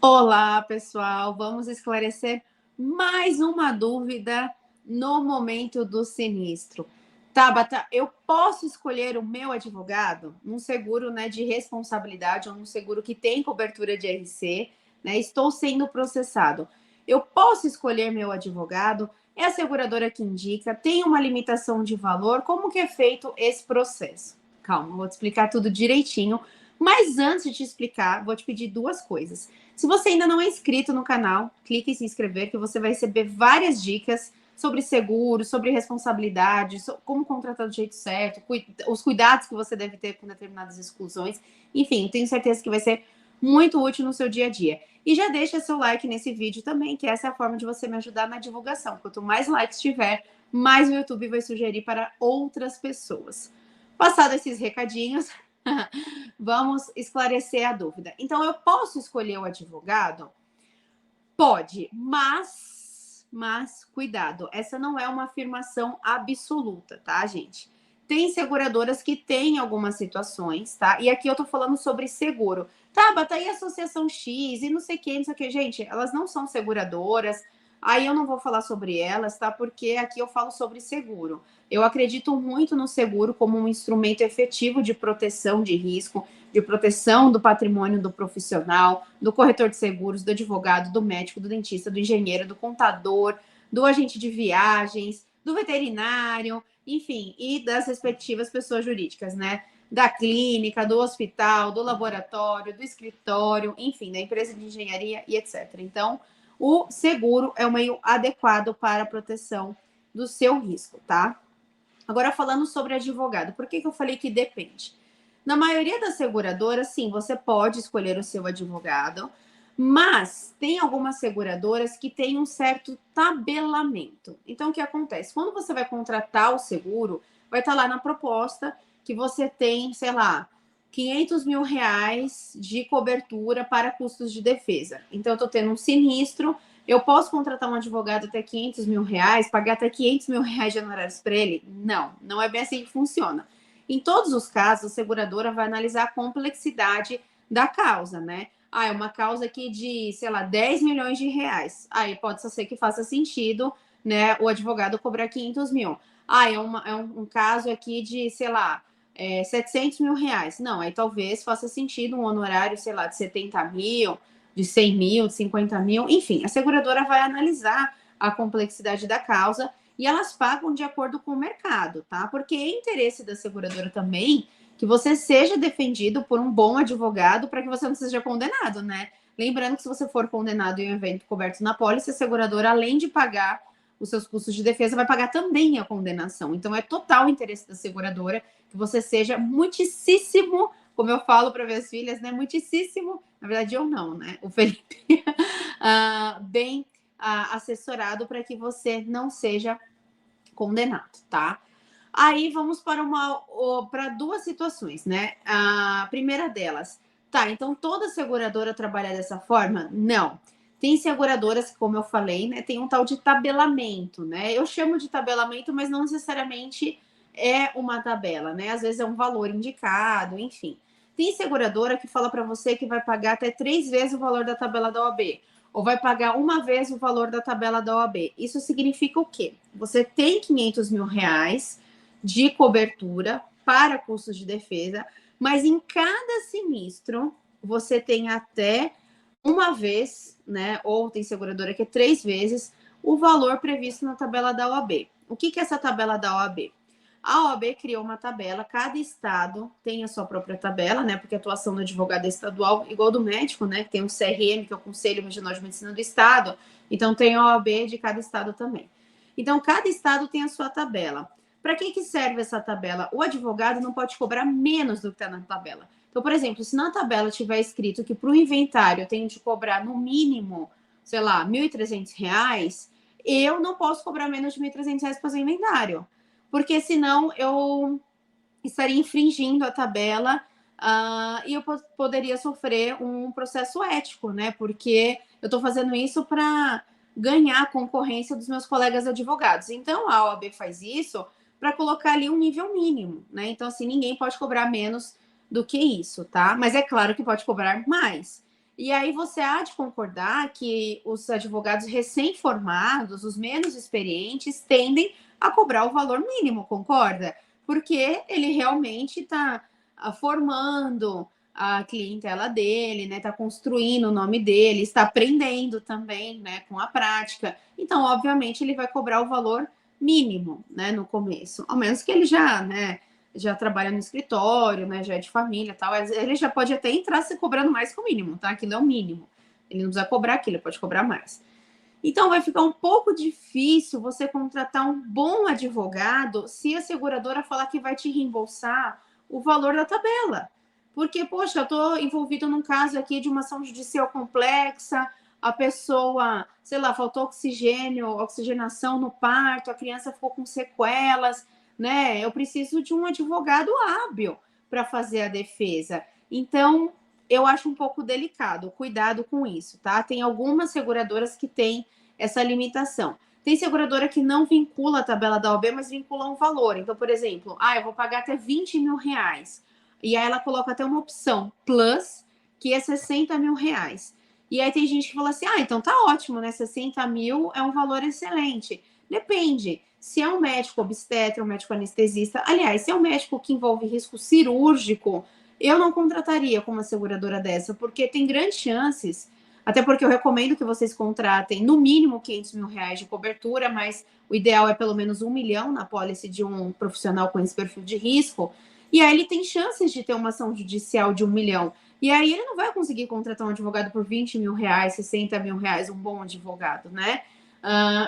Olá, pessoal! Vamos esclarecer mais uma dúvida no momento do sinistro. Tabata, eu posso escolher o meu advogado num seguro, né, de responsabilidade ou num seguro que tem cobertura de RC, né? Estou sendo processado. Eu posso escolher meu advogado? É a seguradora que indica? Tem uma limitação de valor? Como que é feito esse processo? Calma, vou te explicar tudo direitinho. Mas antes de te explicar, vou te pedir duas coisas. Se você ainda não é inscrito no canal, clique em se inscrever que você vai receber várias dicas sobre seguro, sobre responsabilidade, como contratar do jeito certo, os cuidados que você deve ter com determinadas exclusões. Enfim, tenho certeza que vai ser muito útil no seu dia a dia. E já deixa seu like nesse vídeo também, que essa é a forma de você me ajudar na divulgação. Quanto mais likes tiver, mais o YouTube vai sugerir para outras pessoas. Passado esses recadinhos, vamos esclarecer a dúvida. Então, eu posso escolher o advogado? Pode, mas cuidado, essa não é uma afirmação absoluta, tá, gente? Tem seguradoras que têm algumas situações, tá? E aqui eu tô falando sobre seguro. Tá, bata aí Associação X e não sei quem, não sei o que. Gente, elas não são seguradoras. Aí eu não vou falar sobre elas, tá? Porque aqui eu falo sobre seguro. Eu acredito muito no seguro como um instrumento efetivo de proteção de risco, de proteção do patrimônio do profissional, do corretor de seguros, do advogado, do médico, do dentista, do engenheiro, do contador, do agente de viagens, do veterinário, enfim, e das respectivas pessoas jurídicas, né? Da clínica, do hospital, do laboratório, do escritório, enfim, da empresa de engenharia e etc. Então, o seguro é o meio adequado para a proteção do seu risco, tá? Agora, falando sobre advogado, por que eu falei que depende? Na maioria das seguradoras, sim, você pode escolher o seu advogado, mas tem algumas seguradoras que têm um certo tabelamento. Então, o que acontece? Quando você vai contratar o seguro, vai estar lá na proposta que você tem, sei lá, 500 mil reais de cobertura para custos de defesa. Então, eu estou tendo um sinistro, eu posso contratar um advogado até 500 mil reais, pagar até 500 mil reais de honorários para ele? Não, não é bem assim que funciona. Em todos os casos, a seguradora vai analisar a complexidade da causa, né? Ah, é uma causa aqui de, sei lá, 10 milhões de reais. Aí pode ser que faça sentido, né, o advogado cobrar 500 mil. Ah, é um caso aqui de, sei lá, 700 mil reais. Não, aí talvez faça sentido um honorário, sei lá, de 70 mil, de 100 mil, de 50 mil. Enfim, a seguradora vai analisar a complexidade da causa e elas pagam de acordo com o mercado, tá? Porque é interesse da seguradora também que você seja defendido por um bom advogado para que você não seja condenado, né? Lembrando que se você for condenado em um evento coberto na pólice, a seguradora, além de pagar os seus custos de defesa, vai pagar também a condenação. Então, é total interesse da seguradora que você seja muitíssimo, como eu falo para minhas filhas, né? Muitíssimo, na verdade eu não, né? O Felipe, bem assessorado para que você não seja condenado, tá? Aí vamos para duas situações, né? A primeira delas, tá, então toda seguradora trabalha dessa forma? Não. Tem seguradoras que, como eu falei, né, tem um tal de tabelamento, né? Eu chamo de tabelamento, mas não necessariamente é uma tabela, né? Às vezes é um valor indicado, enfim. Tem seguradora que fala para você que vai pagar até 3 vezes o valor da tabela da OAB, ou vai pagar uma vez o valor da tabela da OAB. Isso significa o quê? Você tem 500 mil reais de cobertura para custos de defesa, mas em cada sinistro você tem até uma vez, né? Ou tem seguradora que é 3 vezes o valor previsto na tabela da OAB. O que é essa tabela da OAB? A OAB criou uma tabela, cada estado tem a sua própria tabela, né? Porque a atuação do advogado é estadual, igual do médico, né? Tem o CRM, que é o Conselho Regional de Medicina do Estado. Então, tem a OAB de cada estado também. Então, cada estado tem a sua tabela. Para que serve essa tabela? O advogado não pode cobrar menos do que está na tabela. Então, por exemplo, se na tabela tiver escrito que para o inventário eu tenho de cobrar no mínimo, sei lá, R$ 1.300, eu não posso cobrar menos de R$ 1.300 para fazer inventário, porque senão eu estaria infringindo a tabela e eu poderia sofrer um processo ético, né? Porque eu estou fazendo isso para ganhar a concorrência dos meus colegas advogados. Então, a OAB faz isso para colocar ali um nível mínimo, né? Então, assim, ninguém pode cobrar menos do que isso, tá? Mas é claro que pode cobrar mais. E aí você há de concordar que os advogados recém-formados, os menos experientes, tendem a cobrar o valor mínimo, concorda? Porque ele realmente está formando a clientela dele, né? Está construindo o nome dele, está aprendendo também, né? Com a prática. Então, obviamente, ele vai cobrar o valor mínimo, né? No começo, ao menos que ele já, né? Já trabalha no escritório, né? Já é de família, tal. Ele já pode até entrar se cobrando mais que o mínimo, tá? Aquilo é o mínimo. Ele não precisa cobrar aquilo, ele pode cobrar mais. Então, vai ficar um pouco difícil você contratar um bom advogado se a seguradora falar que vai te reembolsar o valor da tabela. Porque, poxa, eu estou envolvido num caso aqui de uma ação judicial complexa, a pessoa, sei lá, faltou oxigênio, oxigenação no parto, a criança ficou com sequelas, né? Eu preciso de um advogado hábil para fazer a defesa. Então, eu acho um pouco delicado, cuidado com isso, tá? Tem algumas seguradoras que têm essa limitação. Tem seguradora que não vincula a tabela da OAB, mas vincula um valor. Então, por exemplo, eu vou pagar até 20 mil reais. E aí ela coloca até uma opção, plus, que é 60 mil reais. E aí tem gente que fala assim, então tá ótimo, né? 60 mil é um valor excelente. Depende. Se é um médico obstetra, um médico anestesista, aliás, se é um médico que envolve risco cirúrgico, eu não contrataria com uma seguradora dessa, porque tem grandes chances, até porque eu recomendo que vocês contratem no mínimo 500 mil reais de cobertura, mas o ideal é pelo menos 1 milhão na pólice de um profissional com esse perfil de risco, e aí ele tem chances de ter uma ação judicial de 1 milhão. E aí ele não vai conseguir contratar um advogado por 20 mil reais, 60 mil reais, um bom advogado, né?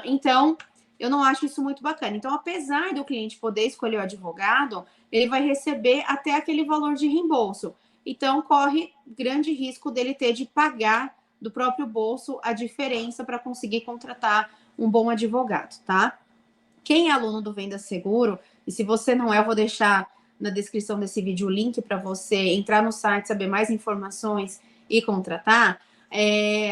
Então, eu não acho isso muito bacana. Então, apesar do cliente poder escolher o advogado, ele vai receber até aquele valor de reembolso. Então, corre grande risco dele ter de pagar do próprio bolso a diferença para conseguir contratar um bom advogado, tá? Quem é aluno do Venda Seguro, e se você não é, eu vou deixar na descrição desse vídeo o link para você entrar no site, saber mais informações e contratar.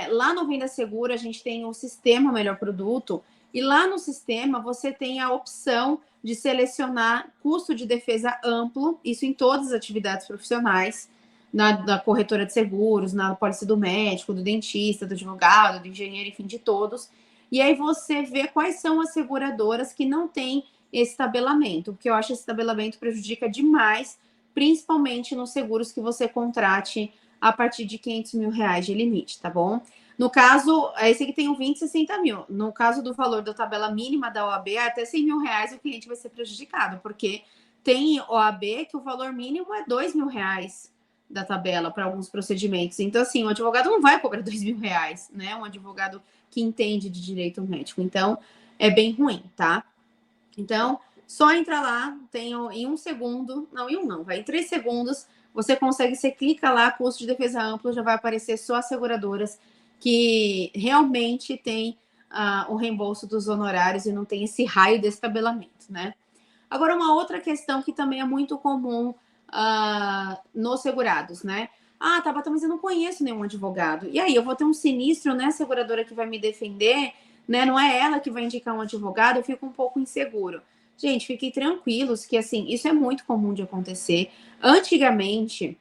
Lá no Venda Seguro, a gente tem o sistema Melhor Produto, e lá no sistema você tem a opção de selecionar custo de defesa amplo, isso em todas as atividades profissionais, na corretora de seguros, na pólice do médico, do dentista, do advogado, do engenheiro, enfim, de todos. E aí você vê quais são as seguradoras que não têm esse tabelamento, porque eu acho que esse tabelamento prejudica demais, principalmente nos seguros que você contrate a partir de 500 mil reais de limite, tá bom? No caso, esse aqui tem um 20, 60 mil. No caso do valor da tabela mínima da OAB, até 100 mil reais o cliente vai ser prejudicado, porque tem OAB que o valor mínimo é 2 mil reais da tabela para alguns procedimentos. Então, assim, o advogado não vai cobrar 2 mil reais, né? Um advogado que entende de direito médico. Então, é bem ruim, tá? Então, só entra lá, tem em 1 segundo, vai em 3 segundos, você consegue, você clica lá, custo de defesa amplo, já vai aparecer só as seguradoras que realmente tem o reembolso dos honorários e não tem esse raio desse tabelamento, né? Agora, uma outra questão que também é muito comum nos segurados, né? Tabata, mas eu não conheço nenhum advogado. E aí, eu vou ter um sinistro, né? A seguradora que vai me defender, né? Não é ela que vai indicar um advogado, eu fico um pouco inseguro. Gente, fiquem tranquilos que, assim, isso é muito comum de acontecer. Antigamente,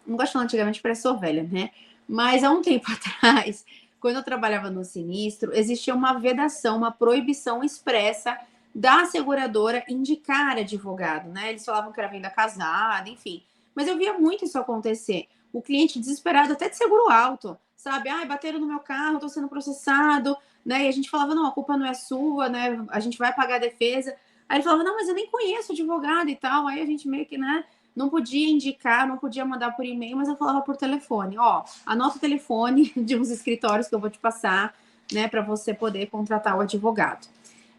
não gosto de falar antigamente, parece que sou velha, né? Mas há um tempo atrás, quando eu trabalhava no sinistro, existia uma vedação, uma proibição expressa da seguradora indicar advogado, né? Eles falavam que era venda casada, enfim. Mas eu via muito isso acontecer. O cliente desesperado, até de seguro alto, sabe? Bateram no meu carro, tô sendo processado, né? E a gente falava, não, a culpa não é sua, né? A gente vai pagar a defesa. Aí ele falava, não, mas eu nem conheço advogado e tal. Aí a gente meio que, né? Não podia indicar, não podia mandar por e-mail, mas eu falava por telefone. Anota o telefone de uns escritórios que eu vou te passar, né? Para você poder contratar o advogado.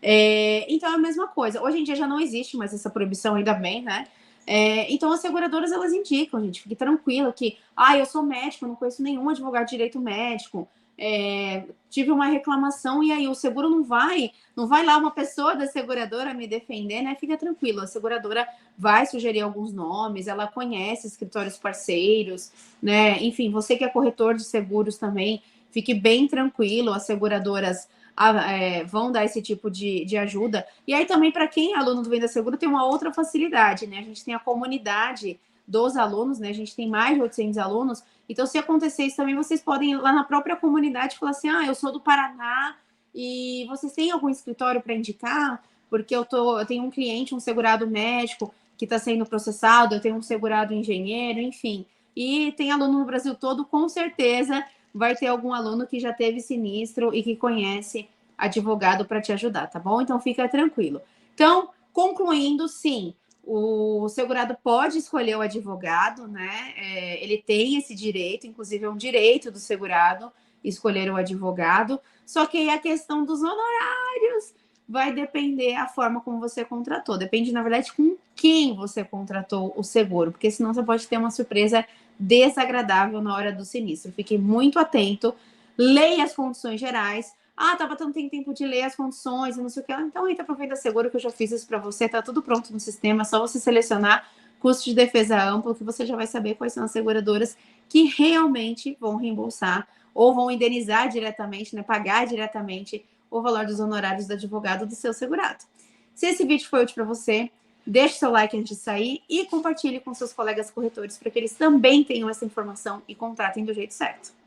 Então é a mesma coisa. Hoje em dia já não existe mais essa proibição, ainda bem, né? Então as seguradoras elas indicam, gente, fique tranquila que, eu sou médico, eu não conheço nenhum advogado de direito médico, tive uma reclamação e aí o seguro não vai lá uma pessoa da seguradora me defender, né? Fica tranquilo, a seguradora vai sugerir alguns nomes, ela conhece escritórios parceiros, né? Enfim, você que é corretor de seguros também, fique bem tranquilo, as seguradoras vão dar esse tipo de ajuda. E aí também, para quem é aluno do Venda Seguro, tem uma outra facilidade, né? A gente tem a comunidade dos alunos, né? A gente tem mais de 800 alunos. Então, se acontecer isso também, vocês podem ir lá na própria comunidade falar assim, eu sou do Paraná e vocês têm algum escritório para indicar? Porque eu tenho um cliente, um segurado médico que está sendo processado, eu tenho um segurado engenheiro, enfim. E tem aluno no Brasil todo, com certeza vai ter algum aluno que já teve sinistro e que conhece advogado para te ajudar, tá bom? Então fica tranquilo. Então, concluindo, sim, o segurado pode escolher o advogado, né? Ele tem esse direito, inclusive é um direito do segurado escolher o advogado. Só que aí a questão dos honorários vai depender a forma como você contratou. Depende, na verdade, com quem você contratou o seguro, porque senão você pode ter uma surpresa desagradável na hora do sinistro. Fique muito atento, leia as condições gerais. Tabata, não tem tempo de ler as condições e não sei o que. Então entra para o Venda Seguro, que eu já fiz isso para você, tá tudo pronto no sistema, é só você selecionar custo de defesa amplo, que você já vai saber quais são as seguradoras que realmente vão reembolsar ou vão indenizar diretamente, né, pagar diretamente o valor dos honorários do advogado do seu segurado. Se esse vídeo foi útil para você, deixe seu like antes de sair e compartilhe com seus colegas corretores para que eles também tenham essa informação e contratem do jeito certo.